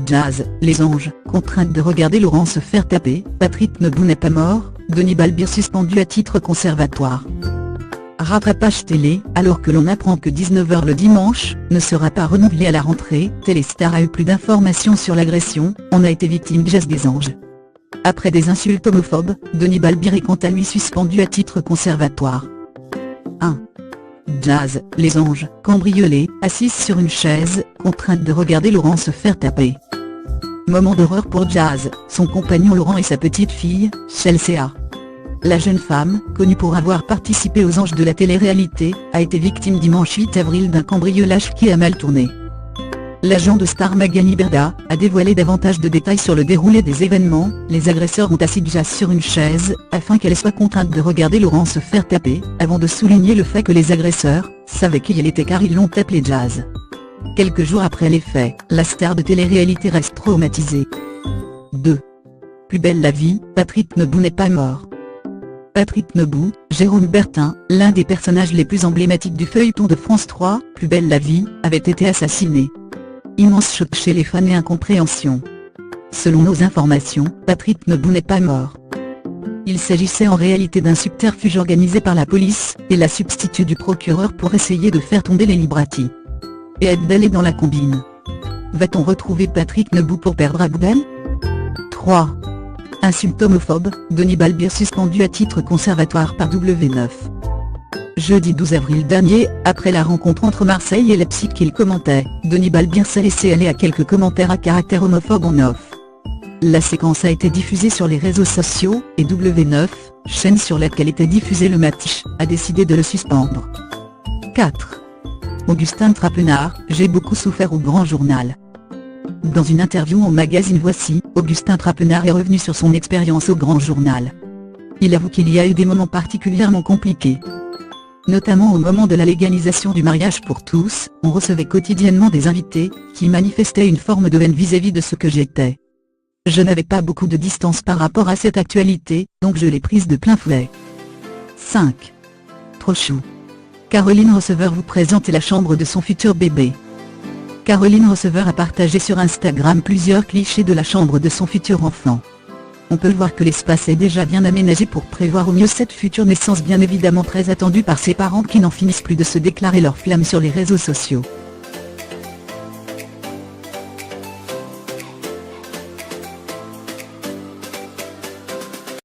Jazz, les anges, contrainte de regarder Laurent se faire taper, Patrick Nebou n'est pas mort, Denis Balbir suspendu à titre conservatoire. Rattrapage télé, alors que l'on apprend que 19h le dimanche, ne sera pas renouvelé à la rentrée, Téléstar a eu plus d'informations sur l'agression, on a été victime Jazz des anges. Après des insultes homophobes, Denis Balbir est quant à lui suspendu à titre conservatoire. 1. Jazz, les anges, cambriolée, assise sur une chaise, contrainte de regarder Laurent se faire taper. Moment d'horreur pour Jazz, son compagnon Laurent et sa petite fille, Chelsea. La jeune femme, connue pour avoir participé aux Anges de la télé-réalité, a été victime dimanche 8 avril d'un cambriolage qui a mal tourné. L'agent de Star Magali Berda a dévoilé davantage de détails sur le déroulé des événements. Les agresseurs ont assis Jazz sur une chaise, afin qu'elle soit contrainte de regarder Laurent se faire taper, avant de souligner le fait que les agresseurs savaient qui elle était car ils l'ont appelé Jazz. Quelques jours après les faits, la star de télé-réalité reste traumatisée. 2. Plus belle la vie, Patrick Nebou n'est pas mort. Patrick Nebou, Jérôme Bertin, l'un des personnages les plus emblématiques du feuilleton de France 3, Plus belle la vie, avait été assassiné. Immense choc chez les fans et incompréhension. Selon nos informations, Patrick Nebou n'est pas mort. Il s'agissait en réalité d'un subterfuge organisé par la police, et la substitut du procureur pour essayer de faire tomber les Librati. Et être d'aller dans la combine. Va-t-on retrouver Patrick Nebou pour perdre à Boudel ? 3. Insulte homophobe, Denis Balbir suspendu à titre conservatoire par W9. Jeudi 12 avril dernier, après la rencontre entre Marseille et Leipzig qu'il commentait, Denis Balbir s'est laissé aller à quelques commentaires à caractère homophobe en off. La séquence a été diffusée sur les réseaux sociaux, et W9, chaîne sur laquelle était diffusé le match, a décidé de le suspendre. 4. Augustin Trapenard, j'ai beaucoup souffert au Grand Journal. Dans une interview au magazine Voici, Augustin Trapenard est revenu sur son expérience au Grand Journal. Il avoue qu'il y a eu des moments particulièrement compliqués. Notamment au moment de la légalisation du mariage pour tous, on recevait quotidiennement des invités, qui manifestaient une forme de haine vis-à-vis de ce que j'étais. Je n'avais pas beaucoup de distance par rapport à cette actualité, donc je l'ai prise de plein fouet. 5. Trop chou. Caroline Receveur vous présente la chambre de son futur bébé. Caroline Receveur a partagé sur Instagram plusieurs clichés de la chambre de son futur enfant. On peut voir que l'espace est déjà bien aménagé pour prévoir au mieux cette future naissance bien évidemment très attendue par ses parents qui n'en finissent plus de se déclarer leur flamme sur les réseaux sociaux.